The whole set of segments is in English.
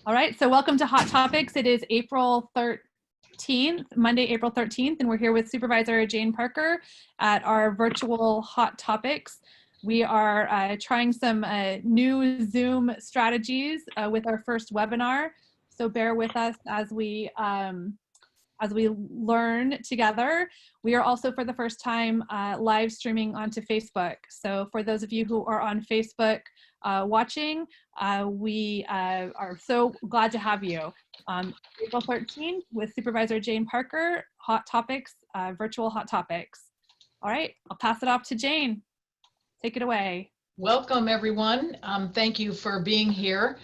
All right, so welcome to Hot Topics. It is April 13th, Monday, April 13th, and we're here with Supervisor Jane Parker at our virtual Hot Topics. We are trying some new Zoom strategies with our first webinar, so bear with us as we learn together. We are also for the first time live streaming onto Facebook. So for those of you who are on Facebook watching, we are so glad to have you. April 13th with Supervisor Jane Parker, Hot Topics, virtual Hot Topics. All right, I'll pass it off to Jane. Take it away. Welcome, everyone. Thank you for being here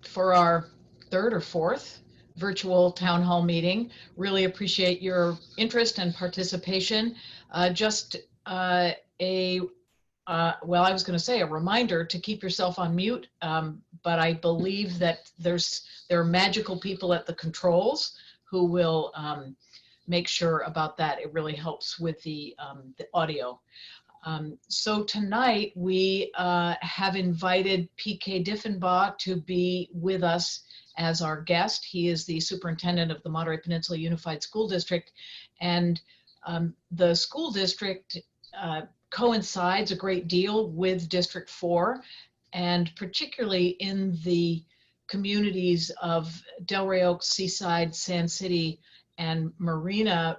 for our third or fourth virtual town hall meeting. Really appreciate your interest and participation. Well, I was going to say a reminder to keep yourself on mute, but I believe that there are magical people at the controls who will make sure about that. It really helps with the audio. So tonight we have invited PK Diffenbaugh to be with us as our guest. He is the superintendent of the Monterey Peninsula Unified School District, and the school district coincides a great deal with District 4, and particularly in the communities of Delray Oaks, Seaside, Sand City, and Marina,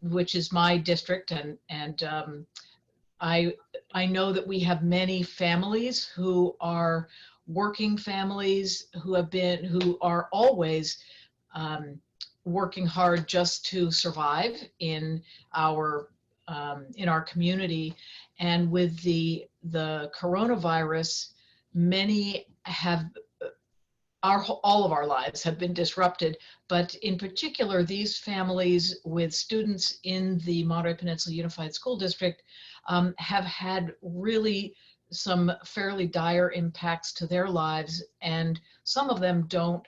which is my district, and I know that we have many families who are working families who are always working hard just to survive in our community. And with the coronavirus, many have all of our lives have been disrupted, but in particular, these families with students in the Monterey Peninsula Unified School District have had really some fairly dire impacts to their lives, and some of them don't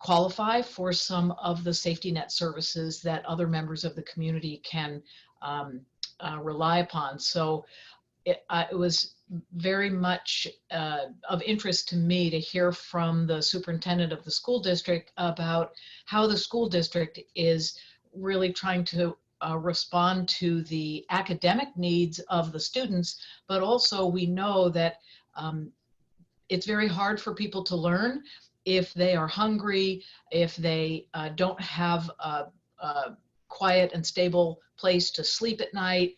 qualify for some of the safety net services that other members of the community can rely upon. So it was very much of interest to me to hear from the superintendent of the school district about how the school district is really trying to respond to the academic needs of the students, but also we know that it's very hard for people to learn if they are hungry, if they don't have a quiet and stable place to sleep at night.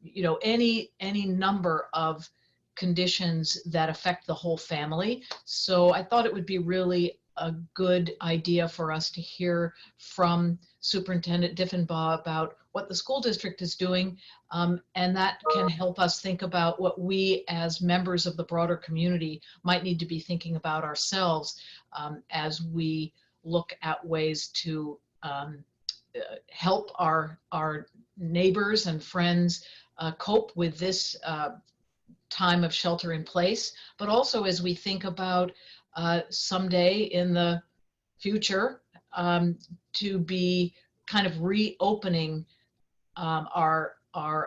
You know, any number of conditions that affect the whole family. So I thought it would be really a good idea for us to hear from Superintendent Diffenbaugh about what the school district is doing, and that can help us think about what we as members of the broader community might need to be thinking about ourselves as we look at ways to help our neighbors and friends cope with this time of shelter in place, but also as we think about someday in the future to be kind of reopening our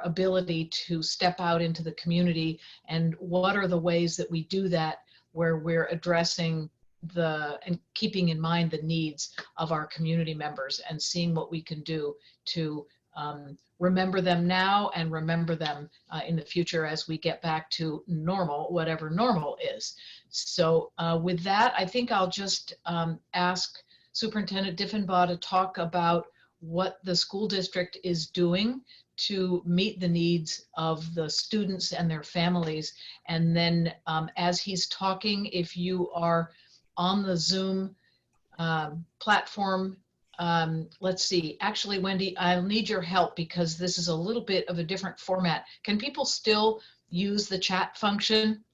ability to step out into the community, and what are the ways that we do that where we're addressing and keeping in mind the needs of our community members and seeing what we can do to remember them now and remember them in the future as we get back to normal, whatever normal is. So with that, I think I'll just ask Superintendent Diffenbaugh to talk about what the school district is doing to meet the needs of the students and their families. And then as he's talking, if you are on the Zoom platform, let's see, actually, Wendy, I'll need your help because this is a little bit of a different format. Can people still use the chat function?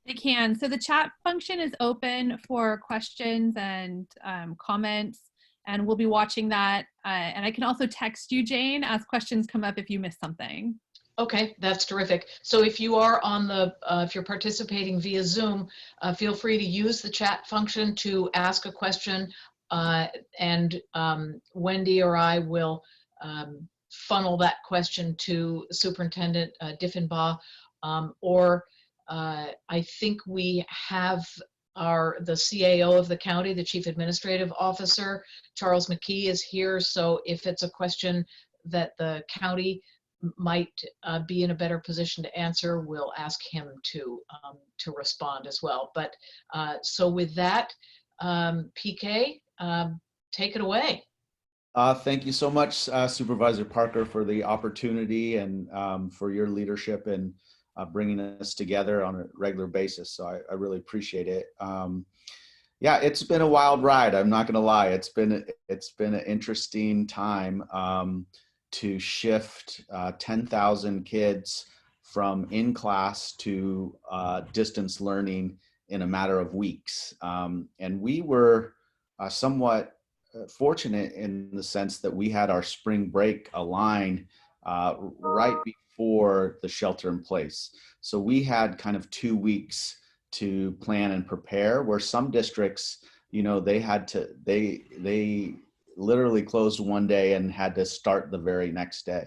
They can. So the chat function is open for questions and comments, and we'll be watching that. And I can also text you, Jane, as questions come up if you miss something. Okay, that's terrific. So if you are on if you're participating via Zoom, feel free to use the chat function to ask a question, and Wendy or I will funnel that question to Superintendent Diffenbaugh, or I think we have the CAO of the county, the Chief Administrative Officer, Charles McKee, is here. So if it's a question that the county might be in a better position to answer, we'll ask him to respond as well. But so with that, PK, take it away. Thank you so much, Supervisor Parker, for the opportunity and for your leadership and bringing us together on a regular basis. So I really appreciate it. Yeah, it's been a wild ride. I'm not going to lie. It's been an interesting time to shift 10,000 kids from in class to distance learning in a matter of weeks. And we were somewhat fortunate in the sense that we had our spring break aligned right before the shelter in place. So we had kind of 2 weeks to plan and prepare, where some districts, you know, they literally closed one day and had to start the very next day.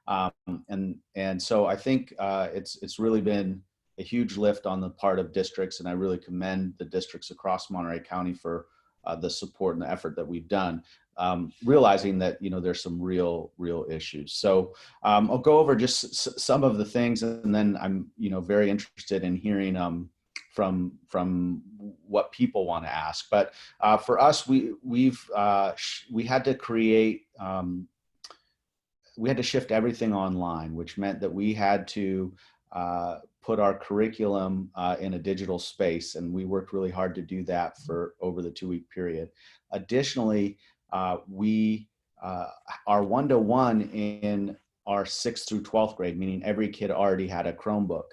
And so I think it's really been a huge lift on the part of districts, and I really commend the districts across Monterey County for the support and the effort that we've done, realizing that, you know, there's some real issues. So I'll go over just some of the things, and then I'm, you know, very interested in hearing from what people want to ask. But for us, we had to create, we had to shift everything online, which meant that we had to put our curriculum in a digital space, and we worked really hard to do that for over the 2-week period. Additionally, we are one-to-one in our 6th through 12th grade, meaning every kid already had a Chromebook.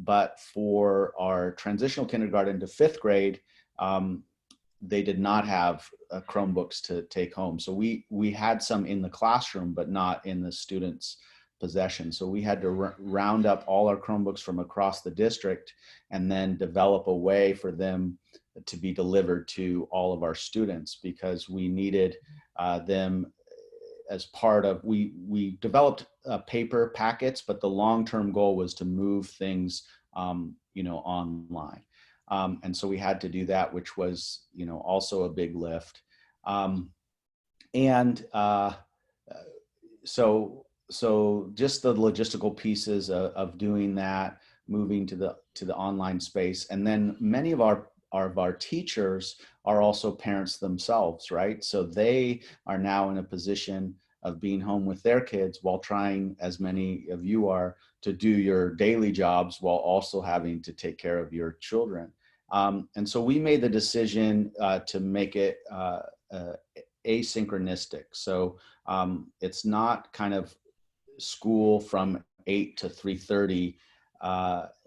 But for our transitional kindergarten to 5th grade, they did not have Chromebooks to take home. So we had some in the classroom, but not in the students' possession. So we had to round up all our Chromebooks from across the district and then develop a way for them to be delivered to all of our students, because we needed them as part of, we developed paper packets, but the long-term goal was to move things, you know, online. And so we had to do that, which was, you know, also a big lift. So just the logistical pieces of doing that, moving to the online space, and then many of our teachers are also parents themselves, right? So they are now in a position of being home with their kids while trying, as many of you are, to do your daily jobs while also having to take care of your children. And so we made the decision to make it asynchronistic. So it's not kind of school from 8 to 3:30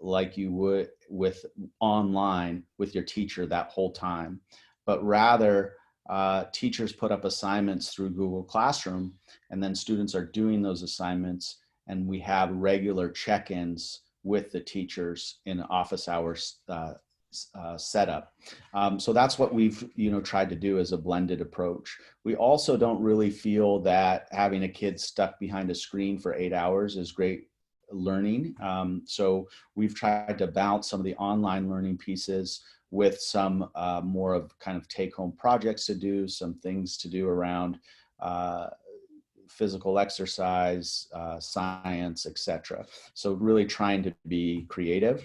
like you would with online with your teacher that whole time, but rather teachers put up assignments through Google Classroom, and then students are doing those assignments, and we have regular check-ins with the teachers in office hours setup. So that's what we've, you know, tried to do as a blended approach. We also don't really feel that having a kid stuck behind a screen for 8 hours is great learning. So we've tried to balance some of the online learning pieces with some more of kind of take-home projects to do, some things to do around physical exercise, science, etc. So really trying to be creative.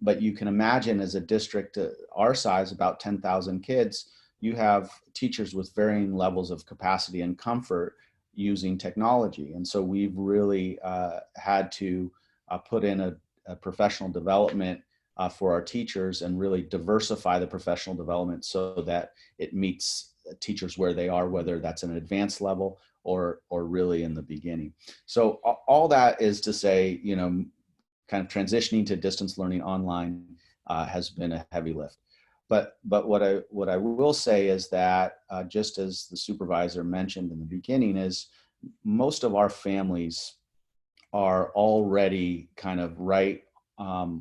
But you can imagine, as a district our size, about 10,000 kids, you have teachers with varying levels of capacity and comfort using technology. And so we've really had to put in a professional development for our teachers and really diversify the professional development so that it meets teachers where they are, whether that's an advanced level or really in the beginning. So all that is to say, you know, kind of transitioning to distance learning online has been a heavy lift. But what I will say is that just as the supervisor mentioned in the beginning, is most of our families are already kind of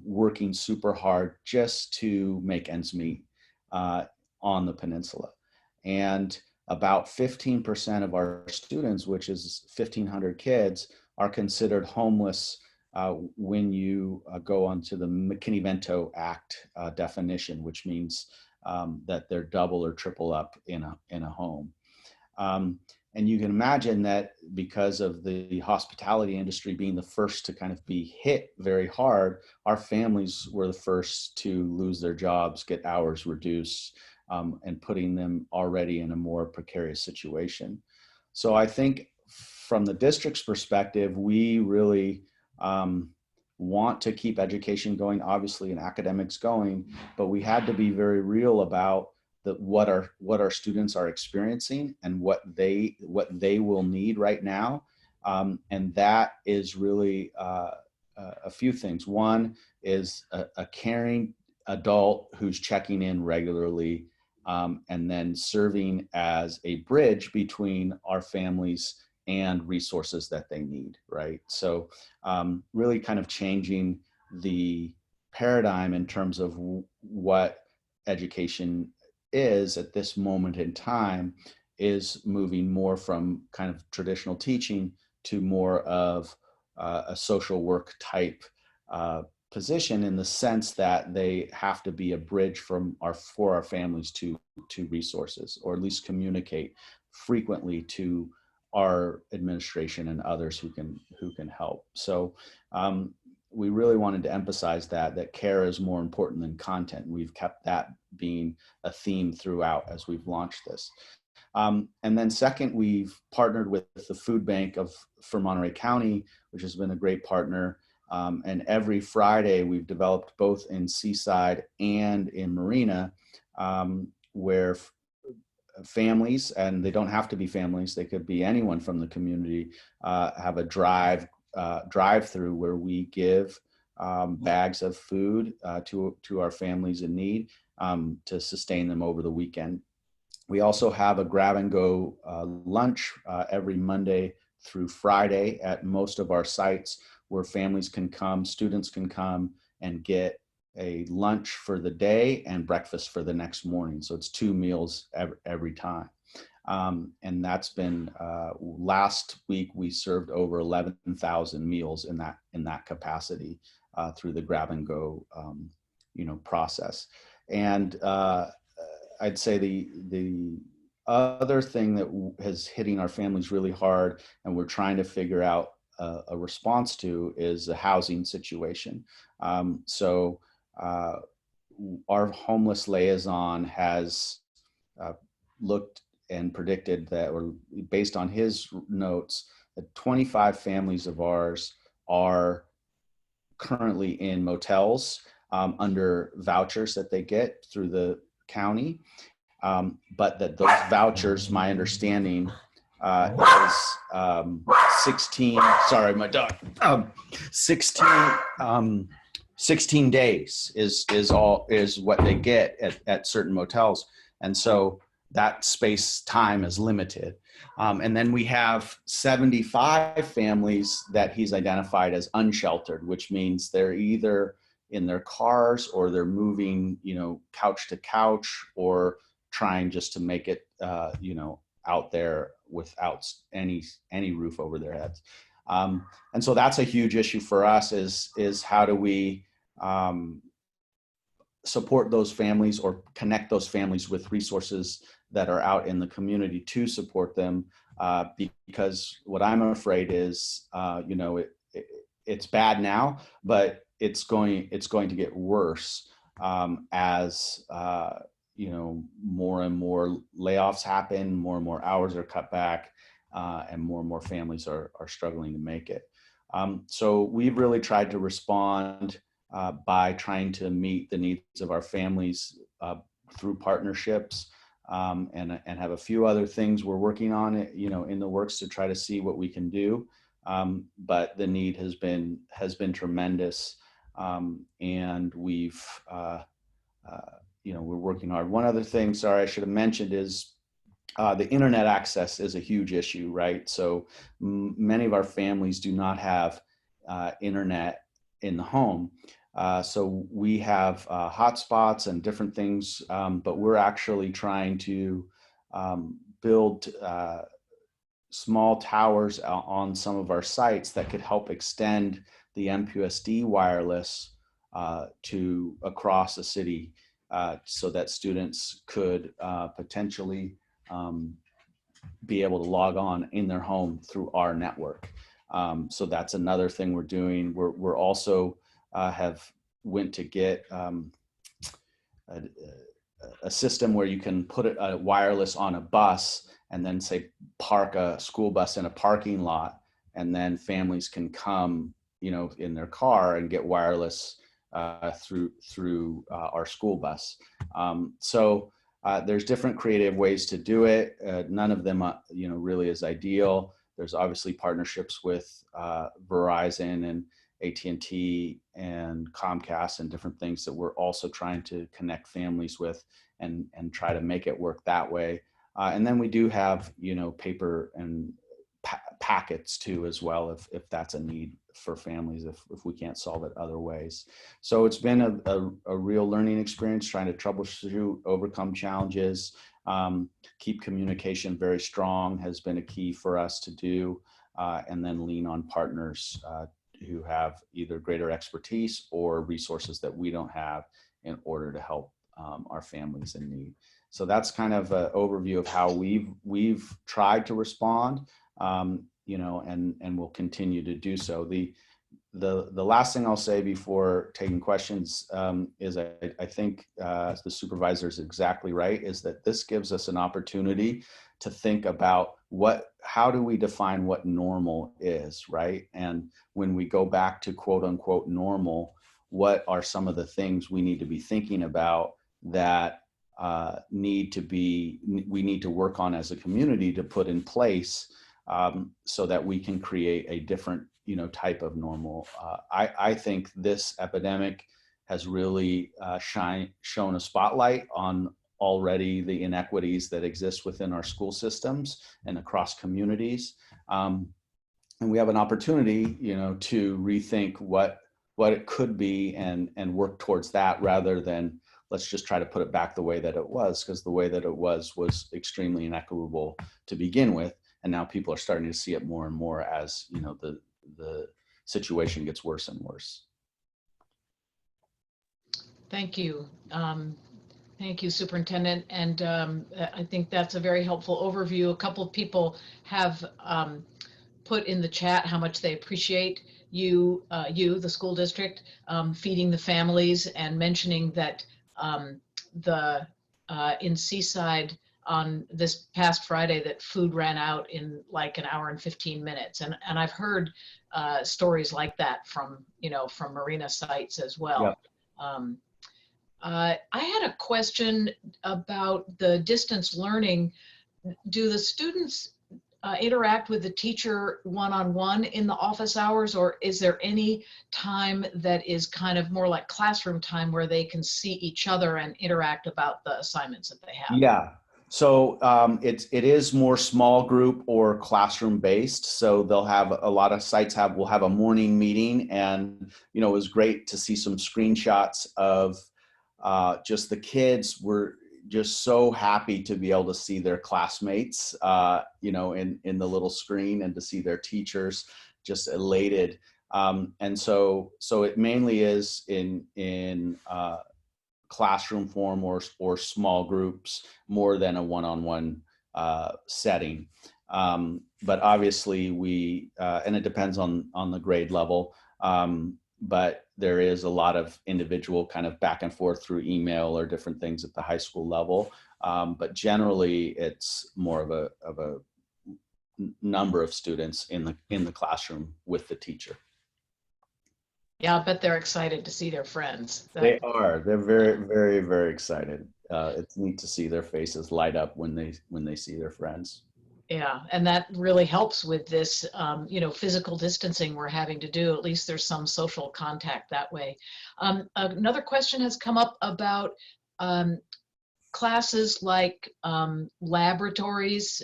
working super hard just to make ends meet on the peninsula. And about 15% of our students, which is 1,500 kids, are considered homeless when you go onto the McKinney-Vento Act definition, which means that they're double or triple up in a home. And you can imagine that because of the hospitality industry being the first to kind of be hit very hard, our families were the first to lose their jobs, get hours reduced, and putting them already in a more precarious situation. So I think from the district's perspective, we really want to keep education going, obviously, and academics going, but we had to be very real about what our students are experiencing and what they will need right now, and that is really a few things. One is a caring adult who's checking in regularly, and then serving as a bridge between our families and resources that they need, right? So really kind of changing the paradigm in terms of what education is at this moment in time, is moving more from kind of traditional teaching to more of a social work type position, in the sense that they have to be a bridge for our families to resources, or at least communicate frequently to our administration and others who can help. So we really wanted to emphasize that care is more important than content. We've kept that being a theme throughout as we've launched this. And then second, we've partnered with the food bank for Monterey County, which has been a great partner. And every Friday we've developed, both in Seaside and in Marina, where families, and they don't have to be families, they could be anyone from the community, have a drive-through where we give bags of food to our families in need to sustain them over the weekend. We also have a grab and go lunch every Monday through Friday at most of our sites, where families can come, students can come and get a lunch for the day and breakfast for the next morning. So it's 2 meals every time. And that's been, last week we served over 11,000 meals in that capacity through the grab and go, process. And I'd say the other thing that is hitting our families really hard, and we're trying to figure out a response to, is the housing situation. So our homeless liaison has looked and predicted that, or based on his notes, that 25 families of ours are currently in motels under vouchers that they get through the county, but that those vouchers, my understanding, is 16, sorry, my dog, 16 days is what they get at certain motels. And so that space time is limited. And then we have 75 families that he's identified as unsheltered, which means they're either in their cars or they're moving, couch to couch, or trying just to make it, out there without any roof over their heads. And so that's a huge issue for us, is how do we support those families or connect those families with resources that are out in the community to support them, because what I'm afraid is, it's bad now, but it's going to get worse as more and more layoffs happen, more and more hours are cut back, and more families are struggling to make it. So we've really tried to respond by trying to meet the needs of our families through partnerships, and have a few other things we're working on, in the works to try to see what we can do. But the need has been tremendous, and we've we're working hard. One other thing, sorry, I should have mentioned, is the internet access is a huge issue, right? So many of our families do not have internet in the home. So we have hotspots and different things, but we're actually trying to build small towers on some of our sites that could help extend the MPUSD wireless to across the city so that students could potentially be able to log on in their home through our network. So that's another thing we're doing. We're also have went to get a system where you can put a wireless on a bus and then say park a school bus in a parking lot, and then families can come, you know, in their car and get wireless through our school bus. So there's different creative ways to do it. None of them, you know, really is ideal. There's obviously partnerships with Verizon and AT&T and Comcast and different things that we're also trying to connect families with and try to make it work that way. And then we do have, you know, paper and packets too as well, if that's a need for families, if we can't solve it other ways. So it's been a real learning experience, trying to troubleshoot, overcome challenges, keep communication very strong has been a key for us to do, and then lean on partners who have either greater expertise or resources that we don't have in order to help our families in need. So that's kind of an overview of how we've tried to respond, you know, and we'll continue to do so. The last thing I'll say before taking questions is I think the supervisor is exactly right, is that this gives us an opportunity to think about how do we define what normal is, right? And when we go back to quote unquote normal, what are some of the things we need to be thinking about that we need to work on as a community to put in place so that we can create a different, you know, type of normal. I think this epidemic has really shown a spotlight on already the inequities that exist within our school systems and across communities. And we have an opportunity, you know, to rethink what it could be and work towards that, rather than let's just try to put it back the way that it was, because the way that it was extremely inequitable to begin with. And now people are starting to see it more and more as, you know, the situation gets worse and worse. Thank you. Thank you, Superintendent. And I think that's a very helpful overview. A couple of people have put in the chat how much they appreciate you, the school district, feeding the families, and mentioning that in Seaside on this past Friday that food ran out in like an hour and 15 minutes. And I've heard stories like that from, you know, from marina sites as well. Yep. I had a question about the distance learning. Do the students interact with the teacher one-on-one in the office hours, or is there any time that is kind of more like classroom time where they can see each other and interact about the assignments that they have? Yeah. So it is more small group or classroom based. So they'll have a lot of sites will have a morning meeting, and, you know, it was great to see some screenshots of just the kids were just so happy to be able to see their classmates, you know, in the little screen, and to see their teachers just elated. And so it mainly is in classroom form or small groups more than a one-on-one setting. But obviously and it depends on the grade level, but there is a lot of individual kind of back and forth through email or different things at the high school level. But generally it's more of a number of students in the classroom with the teacher. Yeah, I bet they're excited to see their friends. They are. They're very, very, very excited. It's neat to see their faces light up when they see their friends. Yeah, and that really helps with this, you know, physical distancing we're having to do. At least there's some social contact that way. Another question has come up about classes like laboratories,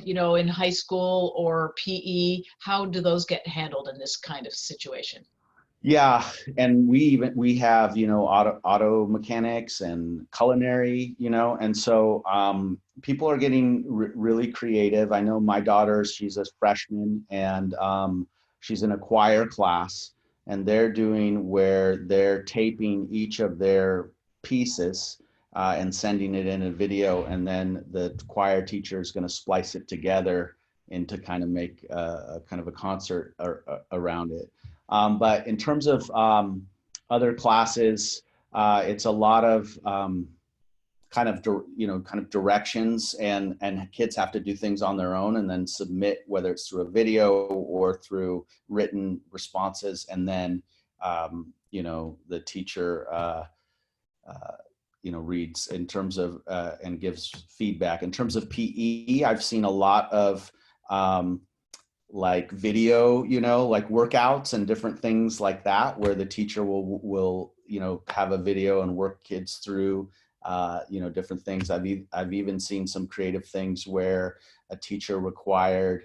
you know, in high school, or PE. How do those get handled in this kind of situation? Yeah, and we have, you know, auto mechanics and culinary, you know, and so people are getting really creative. I know my daughter, she's a freshman, and she's in a choir class, and they're doing where they're taping each of their pieces and sending it in a video, and then the choir teacher is going to splice it together and to kind of make a kind of a concert around it. But in terms of other classes, it's a lot of kind of directions, and kids have to do things on their own and then submit, whether it's through a video or through written responses, and then the teacher reads in terms of and gives feedback. In terms of PE, I've seen a lot of like video, like workouts and different things like that, where the teacher will have a video and work kids through different things. I've even seen some creative things where a teacher required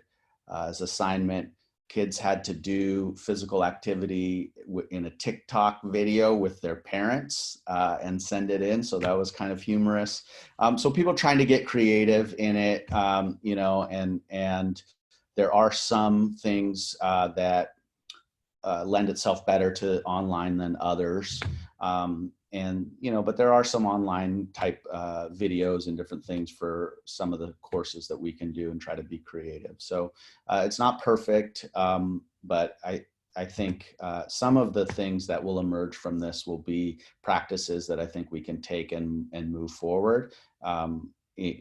as assignment, kids had to do physical activity in a TikTok video with their parents and send it in. So that was kind of humorous. So people trying to get creative in it, and there are some things that lend itself better to online than others. But there are some online type videos and different things for some of the courses that we can do and try to be creative. So it's not perfect, but I think some of the things that will emerge from this will be practices that I think we can take and move forward. When we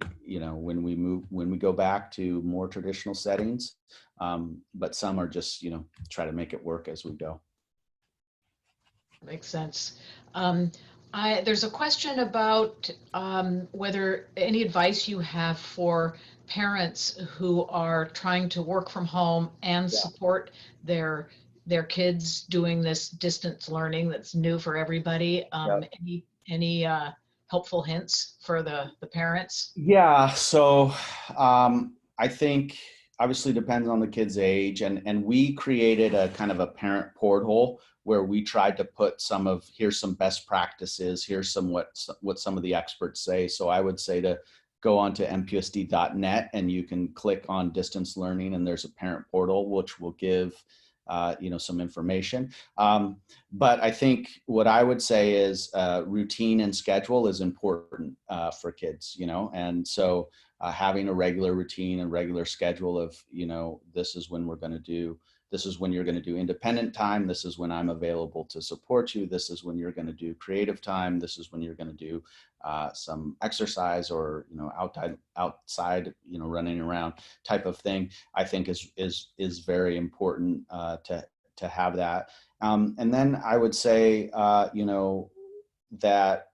go back to more traditional settings, but some are just, try to make it work as we go. Makes sense. There's a question about whether any advice you have for parents who are trying to work from home and support their kids doing this distance learning that's new for everybody. Any helpful hints for the parents? Yeah, so I think obviously depends on the kid's age, and we created a kind of a parent portal where we tried to put here's some best practices, here's what some of the experts say. So I would say to go onto MPUSD.net and you can click on distance learning, and there's a parent portal which will give some information. But I think what I would say is routine and schedule is important for kids, and so having a regular routine and regular schedule of, this is when this is when you're going to do independent time. This is when I'm available to support you. This is when you're going to do creative time. This is when you're going to do some exercise or, outside, running around type of thing, I think is very important to have that. And then I would say, that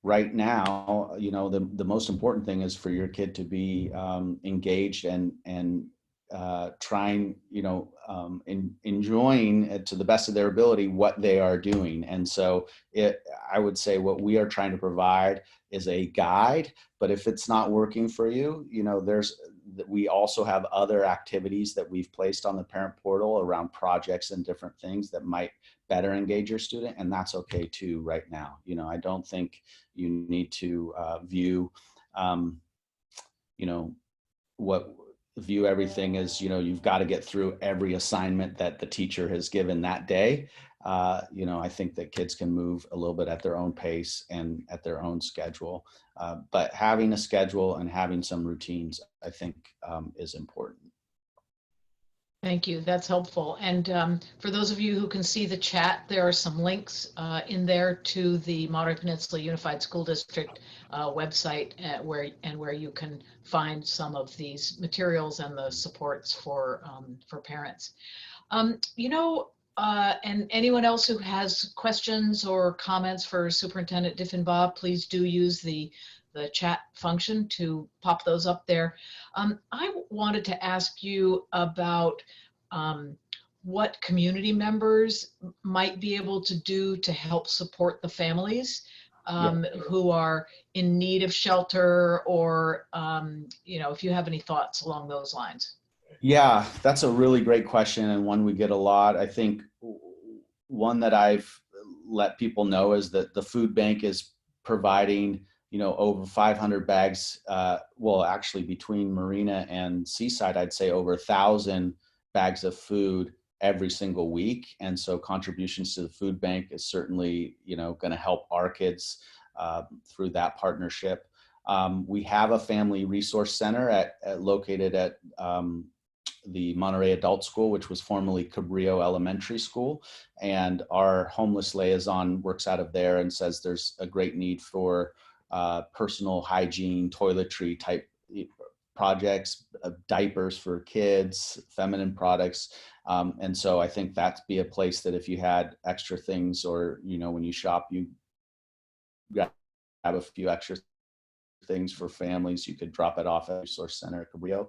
right now, the most important thing is for your kid to be engaged and trying, enjoying to the best of their ability what they are doing. And so I would say what we are trying to provide is a guide, but if it's not working for you, we also have other activities that we've placed on the parent portal around projects and different things that might better engage your student. And that's okay too right now. I don't think you need to view everything as, you've got to get through every assignment that the teacher has given that day. I think that kids can move a little bit at their own pace and at their own schedule. But having a schedule and having some routines, I think, is important. Thank you. That's helpful. And for those of you who can see the chat, there are some links in there to the Monterey Peninsula Unified School District website where you can find some of these materials and the supports for parents. And anyone else who has questions or comments for Superintendent Diffenbaugh, please do use the chat function to pop those up there. I wanted to ask you about what community members might be able to do to help support the families who are in need of shelter, or if you have any thoughts along those lines. Yeah, that's a really great question, and one we get a lot. I think one that I've let people know is that the food bank is providing over 500 bags, well, actually between Marina and Seaside, I'd say over 1,000 bags of food every single week. And so contributions to the food bank is certainly, going to help our kids through that partnership. We have a family resource center located at the Monterey Adult School, which was formerly Cabrillo Elementary School. And our homeless liaison works out of there and says there's a great need for personal hygiene, toiletry type projects, diapers for kids, feminine products. And so I think that'd be a place that if you had extra things, or, when you shop, you grab a few extra things for families, you could drop it off at Resource Center at Cabrillo.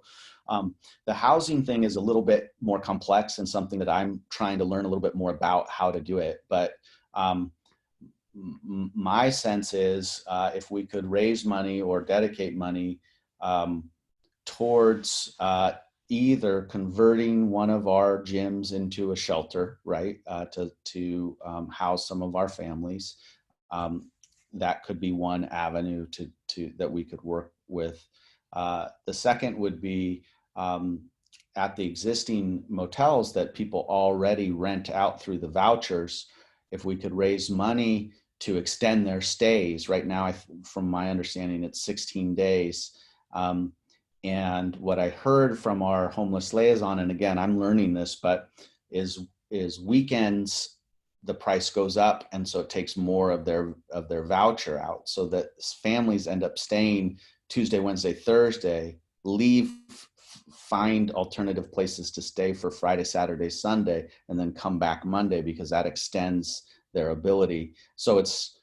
The housing thing is a little bit more complex and something that I'm trying to learn a little bit more about how to do it. But my sense is if we could raise money or dedicate money towards either converting one of our gyms into a shelter, right, to house some of our families, that could be one avenue that we could work with. The second would be at the existing motels that people already rent out through the vouchers. If we could raise money to extend their stays, right now, from my understanding, it's 16 days. And what I heard from our homeless liaison, and again, I'm learning this, but is weekends, the price goes up, and so it takes more of their voucher out, so that families end up staying Tuesday, Wednesday, Thursday, find alternative places to stay for Friday, Saturday, Sunday, and then come back Monday, because that extends their ability. So it's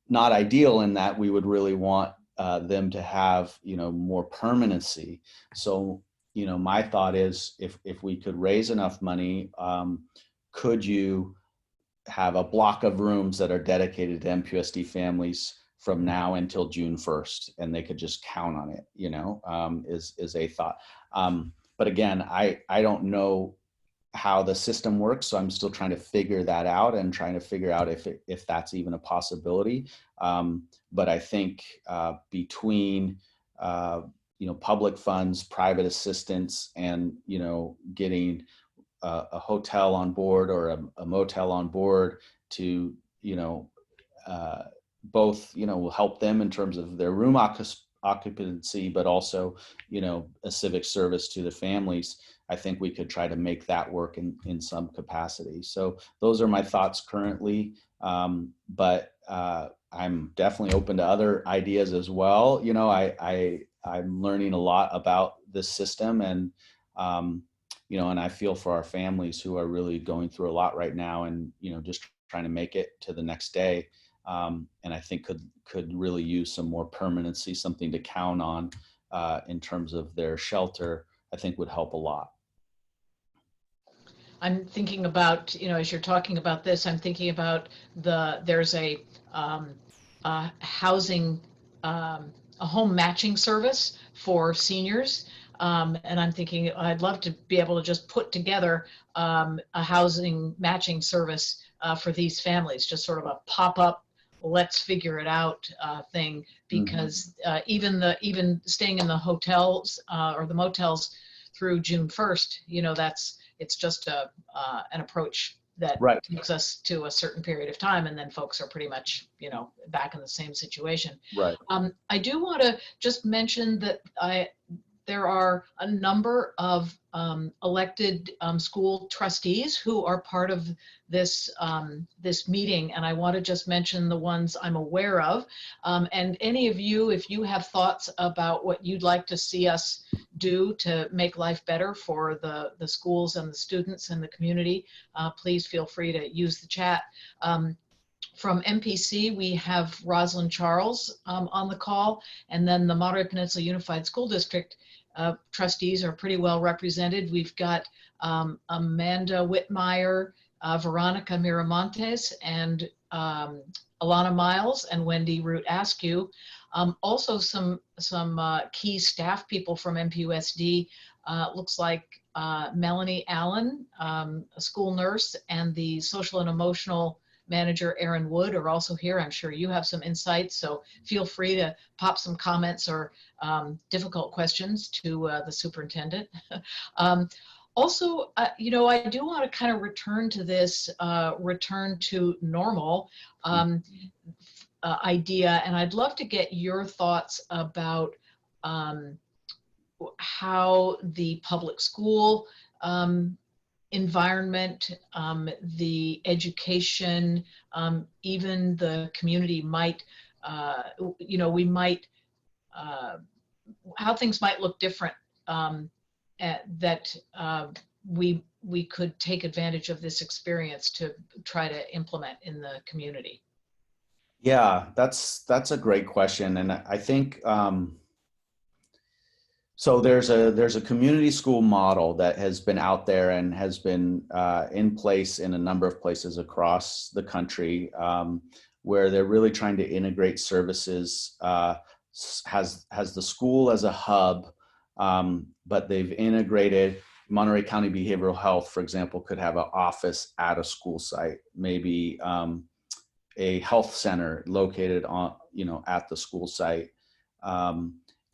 not ideal in that we would really want them to have, more permanency. So, my thought is if we could raise enough money, could you have a block of rooms that are dedicated to MPUSD families from now until June 1st, and they could just count on it, is a thought. But again, I don't know how the system works, so I'm still trying to figure that out and trying to figure out if that's even a possibility. But I think between public funds, private assistance, and getting a hotel on board or a motel on board to both will help them in terms of their room occupancy, but also a civic service to the families. I think we could try to make that work in some capacity. So those are my thoughts currently, but I'm definitely open to other ideas as well. I'm learning a lot about this system, and and I feel for our families who are really going through a lot right now, and just trying to make it to the next day. And I think could really use some more permanency, something to count on in terms of their shelter. I think would help a lot. I'm thinking about, as you're talking about this, I'm thinking about there's a housing, a home matching service for seniors. And I'm thinking I'd love to be able to just put together a housing matching service for these families, just sort of a pop-up, let's figure it out thing, because even staying in the hotels or the motels through June 1st, it's just an approach that takes us to a certain period of time, and then folks are pretty much back in the same situation. Right. I do want to just mention that there are a number of elected school trustees who are part of this this meeting, and I want to just mention the ones I'm aware of. And any of you, if you have thoughts about what you'd like to see us do to make life better for the schools and the students and the community, please feel free to use the chat. From MPC, we have Rosalind Charles on the call, and then the Monterey Peninsula Unified School District trustees are pretty well represented. We've got Amanda Whitmire, Veronica Miramontes, and Alana Miles and Wendy Root Askew. Also some key staff people from MPUSD. Looks like Melanie Allen, a school nurse, and the social and emotional manager Erin Wood are also here. I'm sure you have some insights, so feel free to pop some comments or difficult questions to the superintendent. Also, you know, I do want to kind of return to this return to normal idea, and I'd love to get your thoughts about how the public school environment, the education, even the community might, you know, we might, how things might look different that we could take advantage of this experience to try to implement in the community. Yeah, that's a great question, and I think so. There's a community school model that has been out there and has been in place in a number of places across the country, where they're really trying to integrate services. Has the school as a hub, but they've integrated. Monterey County Behavioral Health, for example, could have an office at a school site, maybe a health center located on, you know, at the school site,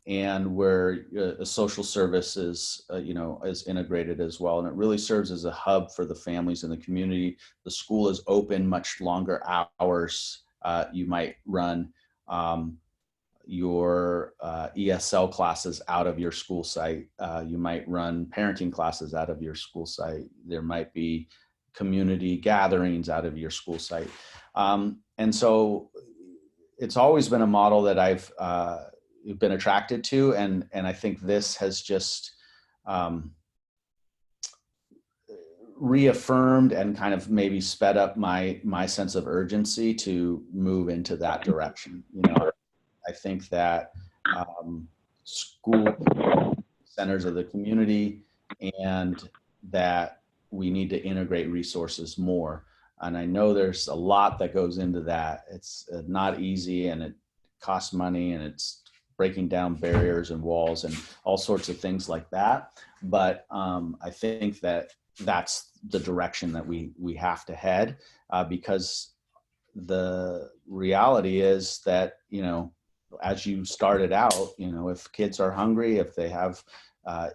and where social services, you know, is integrated as well. And it really serves as a hub for the families in the community. The school is open much longer hours. You might run your ESL classes out of your school site. You might run parenting classes out of your school site. There might be community gatherings out of your school site. And so it's always been a model that I've been attracted to. And I think this has just reaffirmed and kind of maybe sped up my sense of urgency to move into that direction. You know, I think that school centers of the community, and that we need to integrate resources more. And I know there's a lot that goes into that. It's not easy, and it costs money, and it's breaking down barriers and walls and all sorts of things like that. But I think that that's the direction that we have to head, because the reality is that, you know, as you started out, you know, if kids are hungry, if they have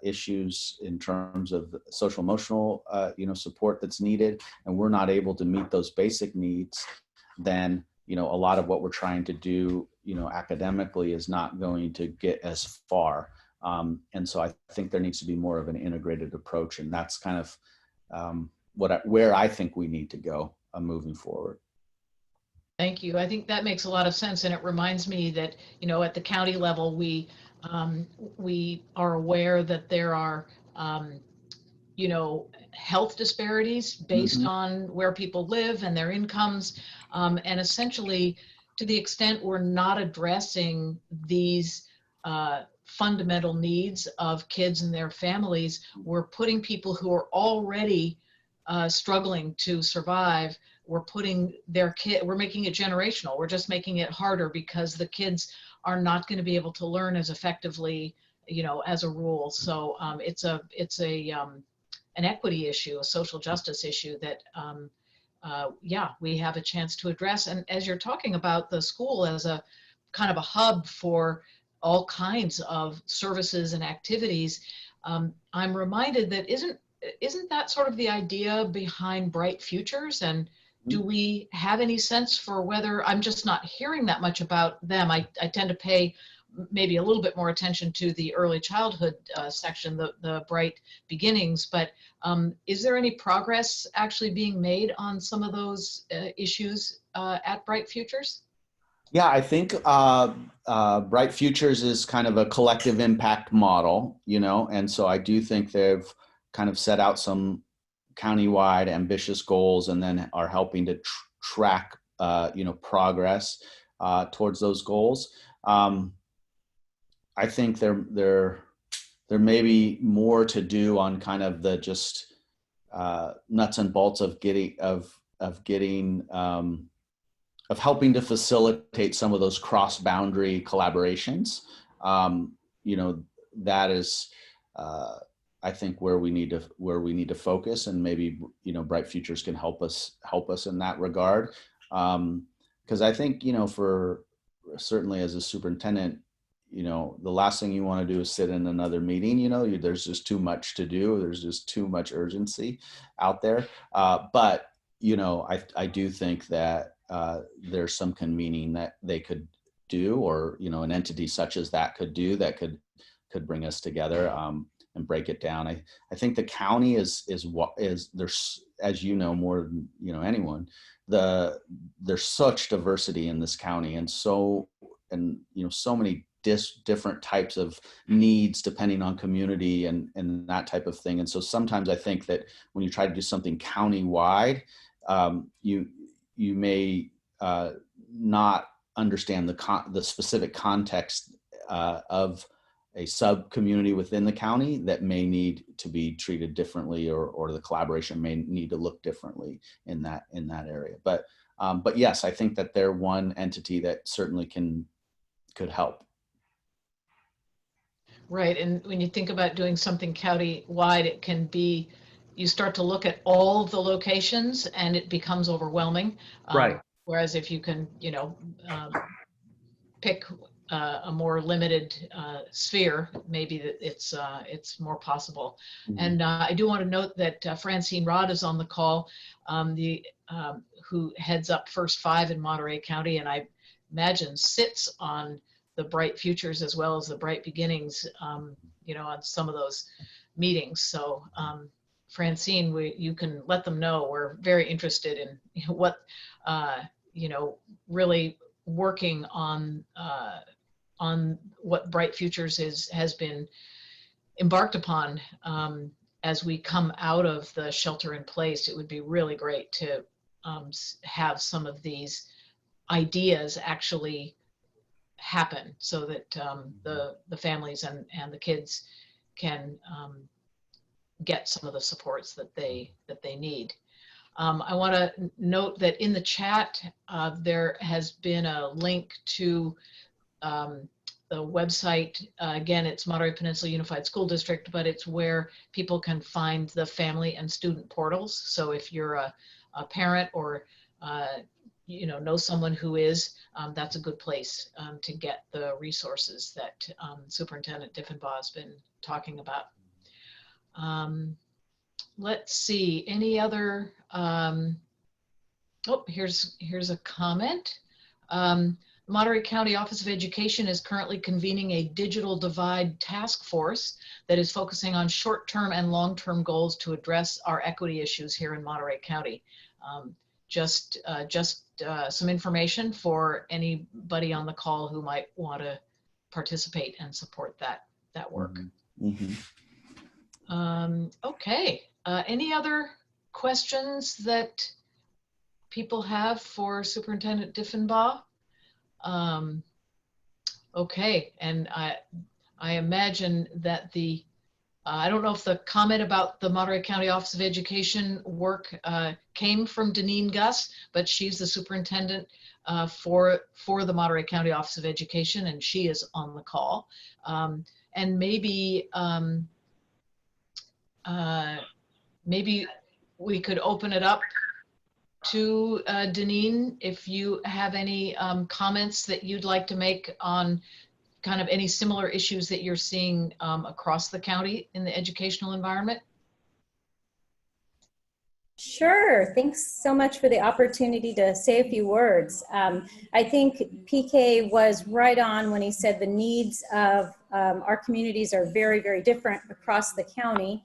issues in terms of social emotional, you know, support that's needed, and we're not able to meet those basic needs, then, you know, a lot of what we're trying to do, you know, academically is not going to get as far. And so I think there needs to be more of an integrated approach, and that's kind of where I think we need to go moving forward. Thank you. I think that makes a lot of sense, and it reminds me that, you know, at the county level, we are aware that there are, you know, health disparities based on where people live and their incomes, and essentially, to the extent we're not addressing these fundamental needs of kids and their families, we're putting people who are already struggling to survive. We're putting their kid, we're making it generational. We're just making it harder because the kids are not going to be able to learn as effectively, you know, as a rule. So it's an equity issue, a social justice issue that, yeah, we have a chance to address. And as you're talking about the school as a kind of a hub for all kinds of services and activities, I'm reminded that isn't that sort of the idea behind Bright Futures? And do we have any sense for whether, I'm just not hearing that much about them. I tend to pay maybe a little bit more attention to the early childhood section, the Bright Beginnings, but is there any progress actually being made on some of those issues at Bright Futures? Yeah, I think Bright Futures is kind of a collective impact model, you know, and so I do think they've kind of set out some countywide ambitious goals, and then are helping to track, you know, progress towards those goals. I think there may be more to do on kind of the just nuts and bolts of helping to facilitate some of those cross-boundary collaborations. You know, that is, I think, where we need to focus, and maybe, you know, Bright Futures can help us in that regard. Because I think, you know, for certainly as a superintendent, you know, the last thing you want to do is sit in another meeting. You know, there's just too much to do. There's just too much urgency out there. But, you know, I do think that there's some convening that they could do, or, you know, an entity such as that could do, that could bring us together and break it down. I think the county is there's, as you know more than, you know, anyone, there's such diversity in this county, and you know, so many different types of needs depending on community and that type of thing. And so sometimes I think that when you try to do something county-wide, you may not understand the specific context of a sub community within the county that may need to be treated differently, or the collaboration may need to look differently in that area. But yes, I think that they're one entity that certainly could help. Right, and when you think about doing something county-wide, it can be, you start to look at all the locations and it becomes overwhelming. Right. Whereas if you can, you know, pick a more limited sphere, maybe that it's more possible. Mm-hmm. And I do want to note that Francine Rod is on the call, who heads up First Five in Monterey County, and I imagine sits on the Bright Futures as well as the Bright Beginnings, you know, on some of those meetings. So Francine, you can let them know we're very interested in, you know, what, you know, really working on what Bright Futures has been embarked upon as we come out of the shelter in place. It would be really great to have some of these ideas actually happen, so that the families and the kids can get some of the supports that they need. I want to note that in the chat there has been a link to the website. Again, it's Monterey Peninsula Unified School District, but it's where people can find the family and student portals. So if you're a parent, or you know someone who is, that's a good place to get the resources that Superintendent Diffenbaugh has been talking about. Let's see, any other, oh, here's a comment. Monterey County Office of Education is currently convening a digital divide task force that is focusing on short-term and long-term goals to address our equity issues here in Monterey County. Just some information for anybody on the call who might want to participate and support that work. Mm-hmm. Okay, any other questions that people have for Superintendent Diffenbaugh? Okay, and I imagine that I don't know if the comment about the Monterey County Office of Education work came from Deneen Gus, but she's the superintendent for the Monterey County Office of Education, and she is on the call. And maybe maybe we could open it up to Deneen, if you have any comments that you'd like to make on kind of any similar issues that you're seeing across the county in the educational environment. Sure, thanks so much for the opportunity to say a few words. I think PK was right on when he said the needs of our communities are very, very different across the county.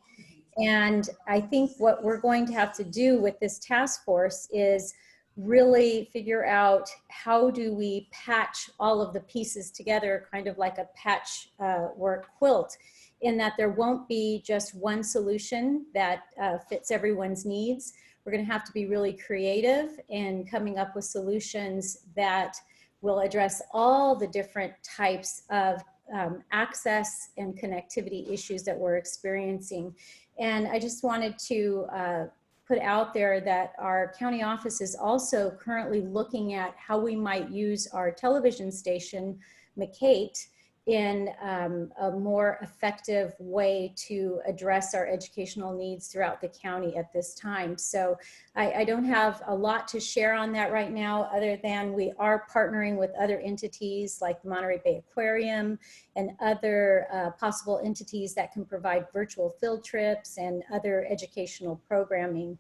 And I think what we're going to have to do with this task force is really figure out how do we patch all of the pieces together, kind of like a patchwork quilt, in that there won't be just one solution that fits everyone's needs. We're going to have to be really creative in coming up with solutions that will address all the different types of access and connectivity issues that we're experiencing. And I just wanted to put out there that our county office is also currently looking at how we might use our television station, McCate, in a more effective way to address our educational needs throughout the county at this time. So I don't have a lot to share on that right now, other than we are partnering with other entities like the Monterey Bay Aquarium and other possible entities that can provide virtual field trips and other educational programming.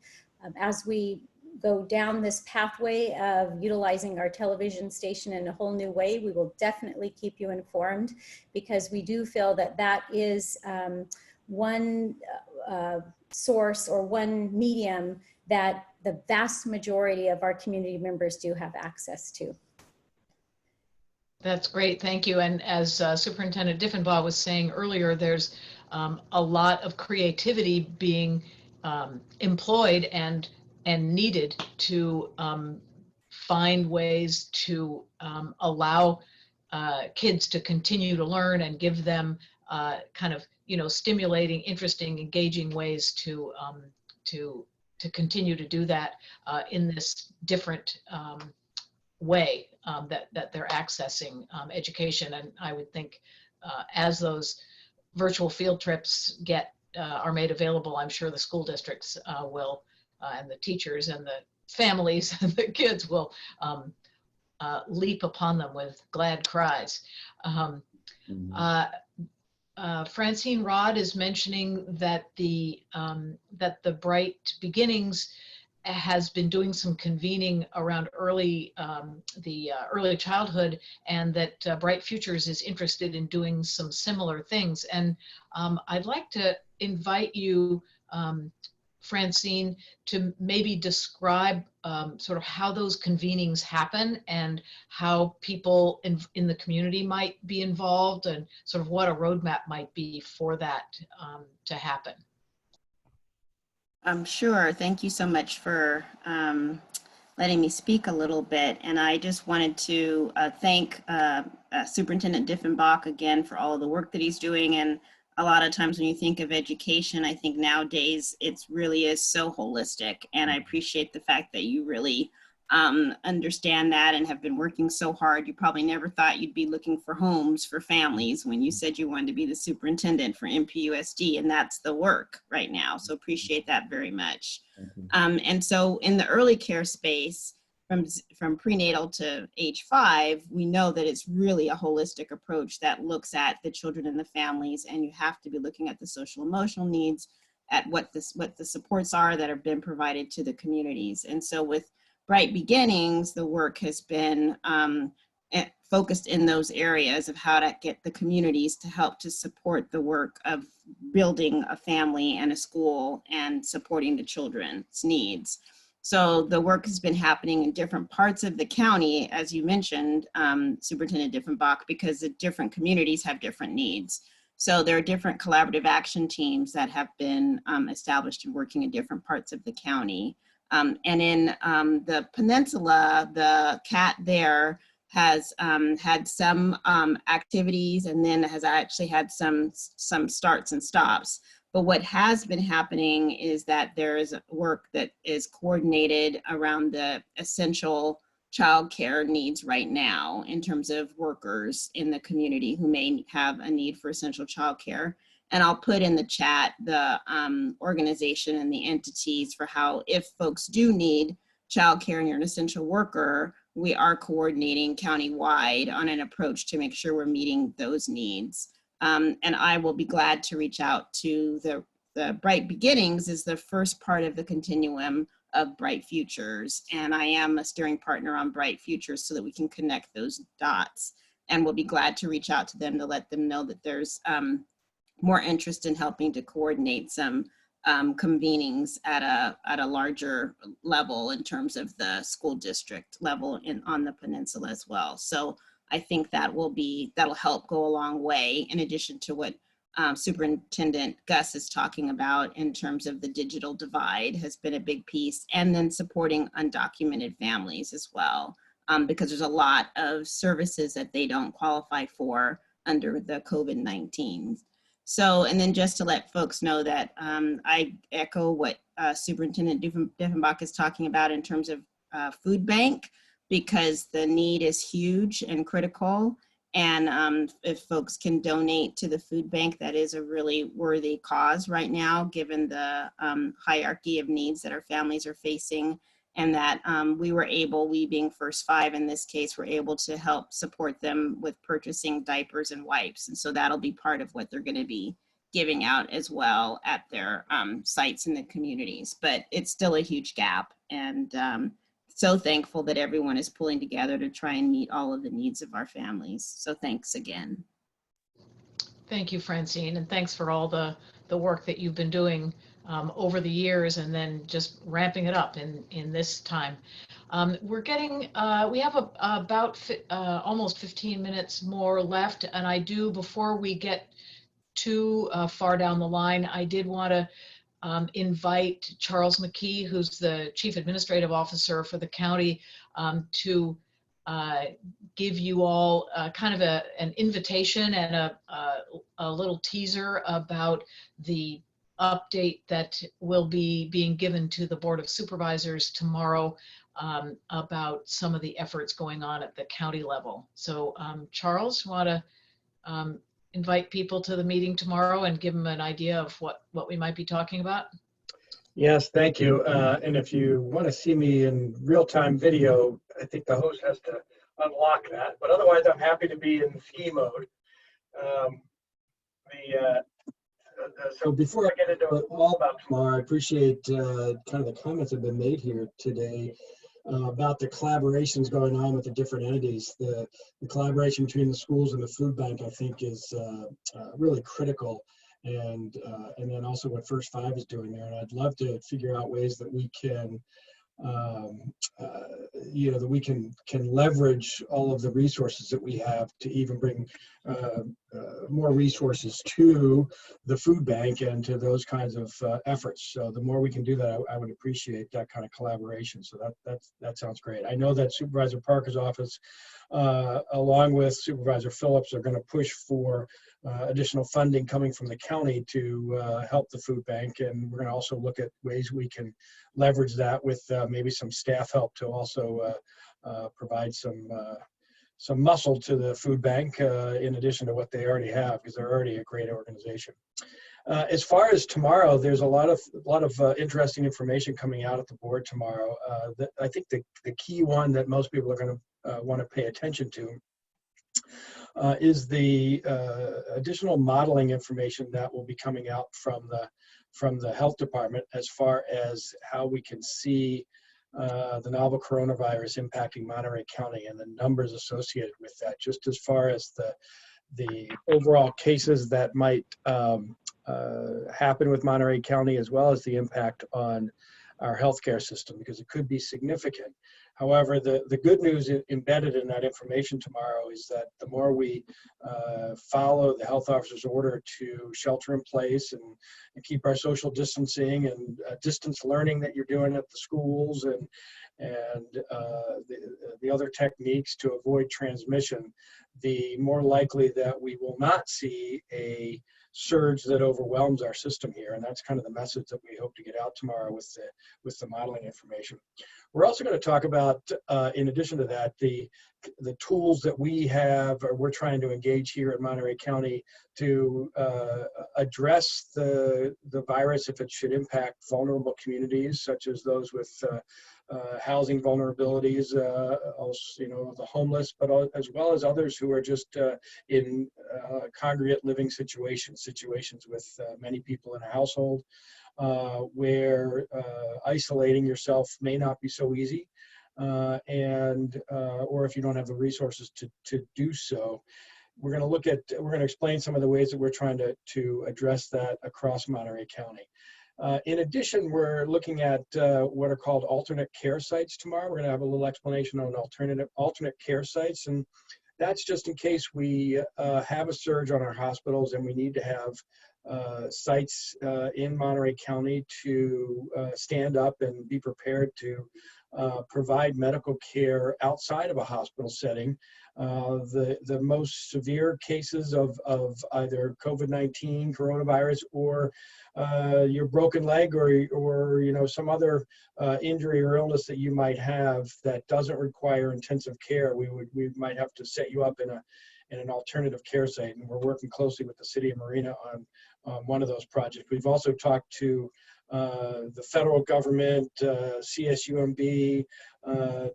As we go down this pathway of utilizing our television station in a whole new way, we will definitely keep you informed, because we do feel that that is one source or one medium that the vast majority of our community members do have access to. That's great, thank you. And as Superintendent Diffenbaugh was saying earlier, there's a lot of creativity being employed and needed to find ways to allow kids to continue to learn and give them kind of, you know, stimulating, interesting, engaging ways to continue to do that in this different way that they're accessing education. And I would think as those virtual field trips are made available, I'm sure the school districts will, and the teachers and the families and the kids will leap upon them with glad cries. Francine Rod is mentioning that the Bright Beginnings has been doing some convening around early childhood, and that Bright Futures is interested in doing some similar things. And I'd like to invite you, Francine, to maybe describe sort of how those convenings happen and how people in the community might be involved, and sort of what a roadmap might be for that to happen. Sure. Thank you so much for letting me speak a little bit. And I just wanted to thank Superintendent Diffenbaugh again for all of the work that he's doing. And a lot of times when you think of education, I think nowadays it really is so holistic. And I appreciate the fact that you really understand that and have been working so hard. You probably never thought you'd be looking for homes for families when you said you wanted to be the superintendent for MPUSD, and that's the work right now. So appreciate that very much. And so in the early care space, from prenatal to age 5, we know that it's really a holistic approach that looks at the children and the families, and you have to be looking at the social emotional needs, at what the supports are that have been provided to the communities. And so with Bright Beginnings, the work has been focused in those areas of how to get the communities to help to support the work of building a family and a school and supporting the children's needs. So the work has been happening in different parts of the county, as you mentioned, Superintendent Diffenbaugh, because the different communities have different needs. So there are different collaborative action teams that have been established and working in different parts of the county. And in the Peninsula, the CAT there has had some activities, and then has actually had some starts and stops. But what has been happening is that there is work that is coordinated around the essential childcare needs right now in terms of workers in the community who may have a need for essential childcare. And I'll put in the chat the organization and the entities for how, if folks do need childcare and you're an essential worker, we are coordinating countywide on an approach to make sure we're meeting those needs. And I will be glad to reach out to the Bright Beginnings is the first part of the continuum of Bright Futures. And I am a steering partner on Bright Futures so that we can connect those dots. And we'll be glad to reach out to them to let them know that there's more interest in helping to coordinate some convenings at a larger level in terms of the school district level on the peninsula as well. So I think that'll help go a long way, in addition to what Superintendent Gus is talking about in terms of the digital divide has been a big piece, and then supporting undocumented families as well, because there's a lot of services that they don't qualify for under the COVID-19. So, and then just to let folks know that I echo what Superintendent Diffenbaugh is talking about in terms of food bank, because the need is huge and critical. And if folks can donate to the food bank, that is a really worthy cause right now, given the hierarchy of needs that our families are facing. And that we being First Five in this case, were able to help support them with purchasing diapers and wipes. And so that'll be part of what they're going to be giving out as well at their sites in the communities. But it's still a huge gap. And so thankful that everyone is pulling together to try and meet all of the needs of our families. So thanks again. Thank you, Francine, and thanks for all the work that you've been doing over the years, and then just ramping it up in this time. We have about almost 15 minutes more left, and I do, before we get too far down the line, I did want to invite Charles McKee, who's the Chief Administrative Officer for the county, to give you all kind of an invitation and a little teaser about the update that will be being given to the Board of Supervisors tomorrow about some of the efforts going on at the county level. So Charles, want to invite people to the meeting tomorrow and give them an idea of what we might be talking about? Yes, thank you. And if you want to see me in real-time video, I think the host has to unlock that. But otherwise, I'm happy to be in ski mode. So before I get into all about tomorrow, I appreciate kind of the comments that have been made here today about the collaborations going on with the different entities. The collaboration between the schools and the food bank, I think, is really critical. And then also what First Five is doing there. And I'd love to figure out ways that we can, that we can leverage all of the resources that we have to even bring more resources to the food bank and to those kinds of efforts. So the more we can do that, I would appreciate that kind of collaboration. So that sounds great. I know that Supervisor Parker's office, along with Supervisor Phillips, are going to push for additional funding coming from the county to help the food bank. And we're going to also look at ways we can leverage that with maybe some staff help to also provide some muscle to the food bank in addition to what they already have, because they're already a great organization. As far as tomorrow, there's a lot of interesting information coming out at the board tomorrow. I think the key one that most people are going to want to pay attention to is the additional modeling information that will be coming out from the health department as far as how we can see the novel coronavirus impacting Monterey County and the numbers associated with that, just as far as the overall cases that might happen with Monterey County, as well as the impact on our healthcare system, because it could be significant. However, the good news embedded in that information tomorrow is that the more we follow the health officer's order to shelter in place and keep our social distancing and distance learning that you're doing at the schools and the other techniques to avoid transmission, the more likely that we will not see a surge that overwhelms our system here. And that's kind of the message that we hope to get out tomorrow with the modeling information. We're also going to talk about, in addition to that, the tools that we have, or we're trying to engage here at Monterey County to address the virus if it should impact vulnerable communities, such as those with housing vulnerabilities, also, the homeless, but as well as others who are just in congregate living situations with many people in a household, where isolating yourself may not be so easy, or if you don't have the resources to do so. We're going to explain some of the ways that we're trying to address that across Monterey County. In addition, we're looking at what are called alternate care sites tomorrow. We're going to have a little explanation on alternate care sites, and that's just in case we have a surge on our hospitals and we need to have sites in Monterey County to stand up and be prepared to provide medical care outside of a hospital setting. The most severe cases of either COVID-19, coronavirus, or your broken leg, or some other injury or illness that you might have that doesn't require intensive care, we might have to set you up and an alternative care site. And we're working closely with the city of Marina on one of those projects. We've also talked to the federal government, CSUMB,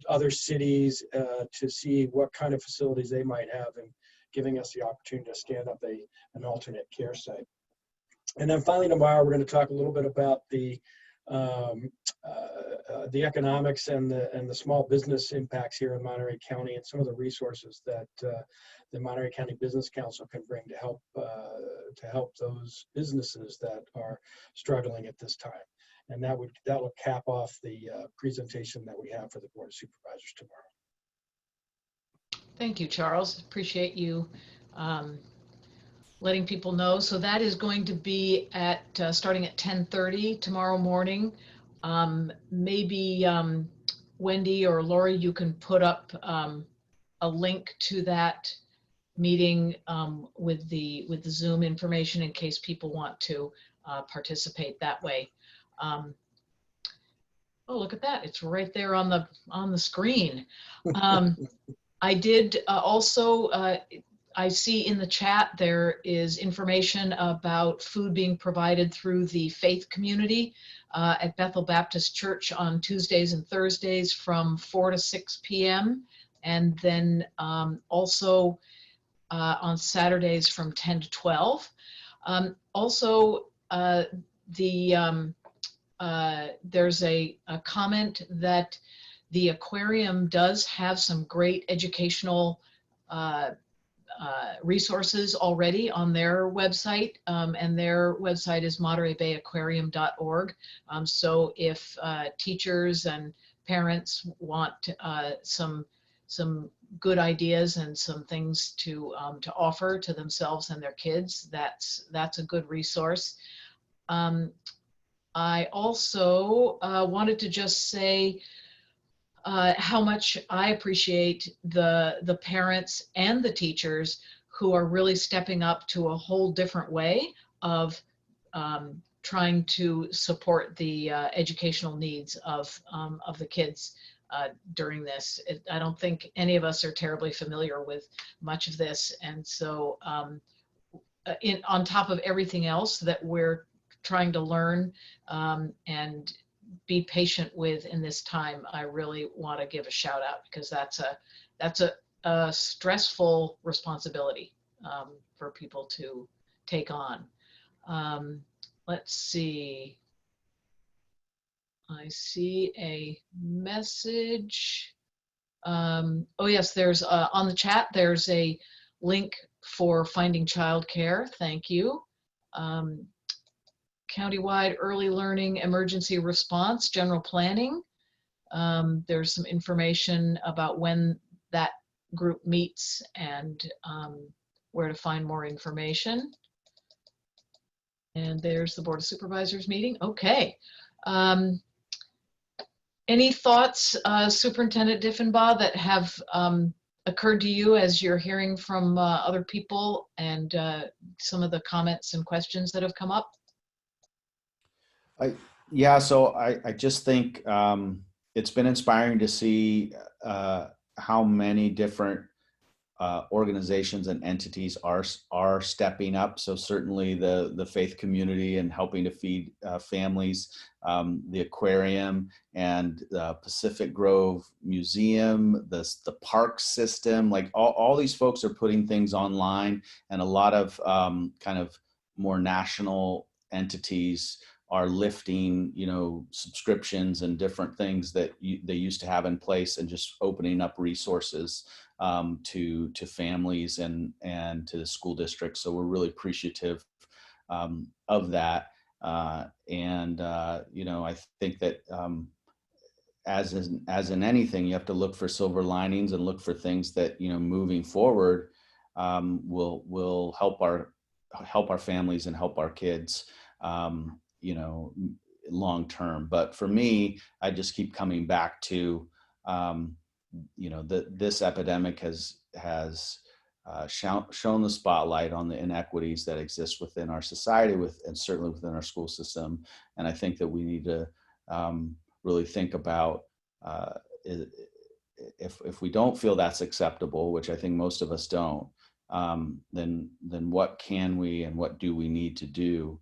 other cities to see what kind of facilities they might have, and giving us the opportunity to stand up an alternate care site. And then finally tomorrow, we're going to talk a little bit about the economics and the small business impacts here in Monterey County, and some of the resources that the Monterey County Business Council can bring to help those businesses that are struggling at this time. And that will cap off the presentation that we have for the Board of Supervisors tomorrow. Thank you, Charles. Appreciate you letting people know. So that is going to be at starting at 10:30 tomorrow morning. Maybe Wendy or Lori, you can put up a link to that meeting with the Zoom information in case people want to participate that way. Oh, look at that! It's right there on the screen. I did also. I see in the chat there is information about food being provided through the faith community at Bethel Baptist Church on Tuesdays and Thursdays from 4 to 6 p.m. and then also on Saturdays from 10 to 12. Also, there's a comment that the aquarium does have some great educational resources already on their website, and their website is montereybayaquarium.org. So if teachers and parents want some good ideas and some things to offer to themselves and their kids, that's a good resource. I also wanted to just say how much I appreciate the parents and the teachers who are really stepping up to a whole different way of trying to support the educational needs of the kids during this. I don't think any of us are terribly familiar with much of this, and so on top of everything else that we're trying to learn and be patient with in this time, I really want to give a shout out, because that's a stressful responsibility for people to take on. Let's see. I see a message. Oh yes, there's on the chat, there's a link for finding childcare. Thank you. Countywide early learning emergency response, general planning. There's some information about when that group meets and where to find more information. And there's the Board of Supervisors meeting. Okay. Any thoughts, Superintendent Diffenbaugh, that have occurred to you as you're hearing from other people and some of the comments and questions that have come up? Yeah, so I just think it's been inspiring to see how many different organizations and entities are stepping up. So certainly the faith community and helping to feed families, the aquarium and the Pacific Grove Museum, the park system, like all these folks are putting things online, and a lot of kind of more national entities are lifting, subscriptions and different things that they used to have in place, and just opening up resources to families and to the school districts. So we're really appreciative of that. I think that as in anything, you have to look for silver linings and look for things that, moving forward will help our families and help our kids. Long term. But for me, I just keep coming back to, this epidemic has shown the spotlight on the inequities that exist within our society, and certainly within our school system. And I think that we need to really think about if we don't feel that's acceptable, which I think most of us don't, then what can we and what do we need to do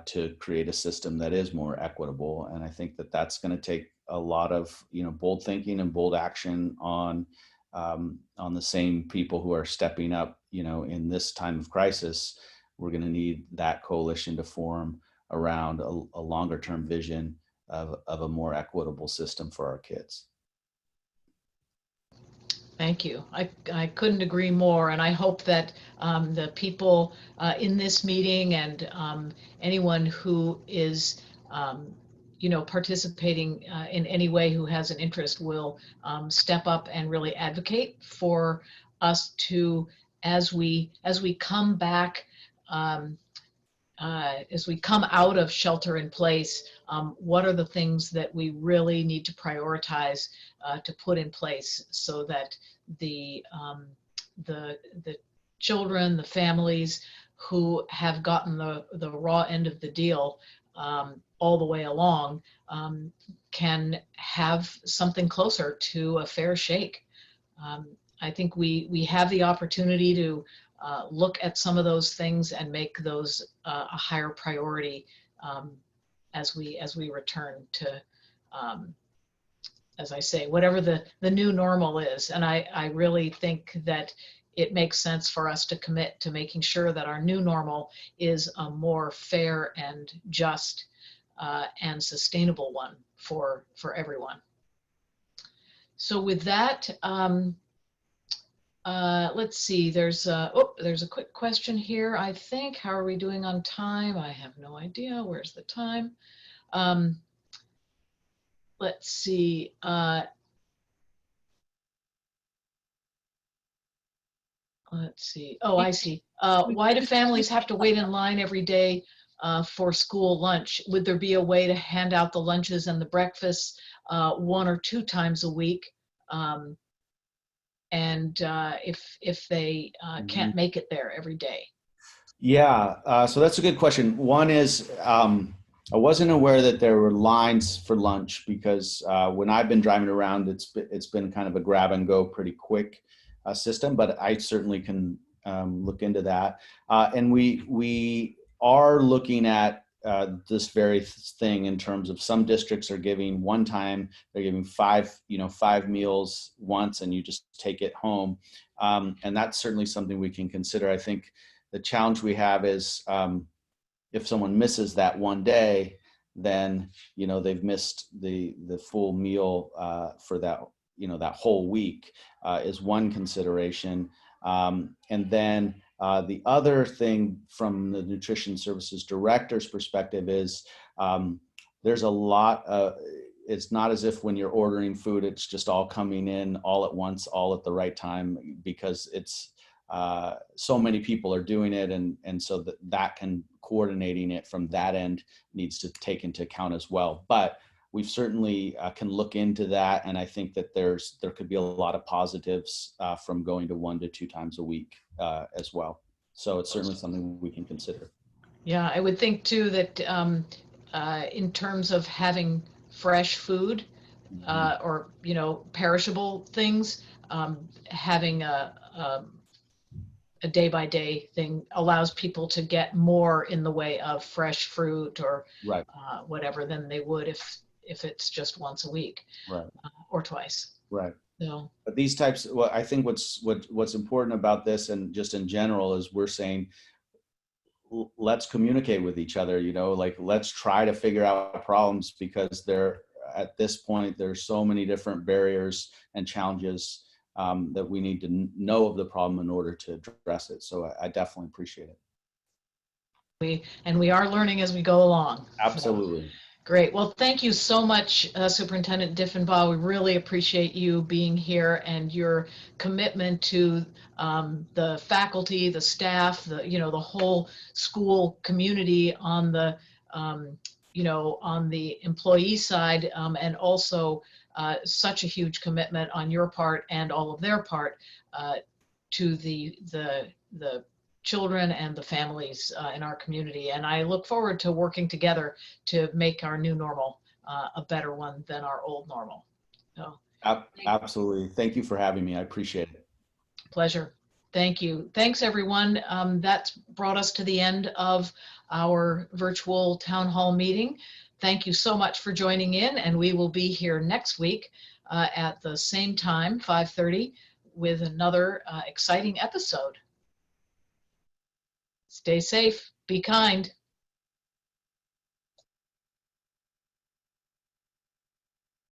to create a system that is more equitable? And I think that that's going to take a lot of, bold thinking and bold action on the same people who are stepping up, in this time of crisis. We're going to need that coalition to form around a longer term vision of a more equitable system for our kids. Thank you. I couldn't agree more, and I hope that the people in this meeting and anyone who is, participating in any way who has an interest will step up and really advocate for us to, as we come back, as we come out of shelter in place, what are the things that we really need to prioritize to put in place so that the children, the families who have gotten the raw end of the deal all the way along can have something closer to a fair shake. I think we have the opportunity to look at some of those things and make those a higher priority as we return to, as I say, whatever the new normal is. And I really think that it makes sense for us to commit to making sure that our new normal is a more fair and just and sustainable one for everyone. So with that, let's see, there's a quick question here, I think. How are we doing on time? I have no idea. Where's the time? Let's see. Let's see. Oh, I see. Why do families have to wait in line every day for school lunch? Would there be a way to hand out the lunches and the breakfasts 1 or 2 times a week? And if they can't make it there every day? Yeah, so that's a good question. One is, I wasn't aware that there were lines for lunch because when I've been driving around, it's been kind of a grab and go, pretty quick system, but I certainly can look into that. And we are looking at this very thing in terms of some districts are giving one time, they're giving 5 meals once and you just take it home. And that's certainly something we can consider. I think the challenge we have is if someone misses that one day, then, they've missed the full meal for that, that whole week is one consideration. And then the other thing from the Nutrition Services Director's perspective is there's a lot of, it's not as if when you're ordering food, it's just all coming in all at once, all at the right time, because it's so many people are doing it. And so that can, coordinating it from that end needs to take into account as well. But we've certainly can look into that. And I think that there could be a lot of positives from going to 1 to 2 times a week as well. So it's certainly something we can consider. Yeah, I would think too that in terms of having fresh food or, perishable things, having a day-by-day thing allows people to get more in the way of fresh fruit or right. Whatever than they would if it's just once a week, right, or twice. Right. So, but these types, well, I think what's important about this, and just in general, is we're saying let's communicate with each other. Let's try to figure out problems, because at this point there's so many different barriers and challenges that we need to know of the problem in order to address it. So I definitely appreciate it. We are learning as we go along. Absolutely. So, great. Well, thank you so much, Superintendent Diffenbaugh. We really appreciate you being here and your commitment to the faculty, the staff, the whole school community on the on the employee side, and also such a huge commitment on your part and all of their part to the children and the families in our community. And I look forward to working together to make our new normal a better one than our old normal. So, absolutely. Thank you for having me. I appreciate it. Pleasure. Thank you. Thanks, everyone. That's brought us to the end of our virtual town hall meeting. Thank you so much for joining in, and we will be here next week at the same time, 5:30, with another exciting episode. Stay safe, be kind.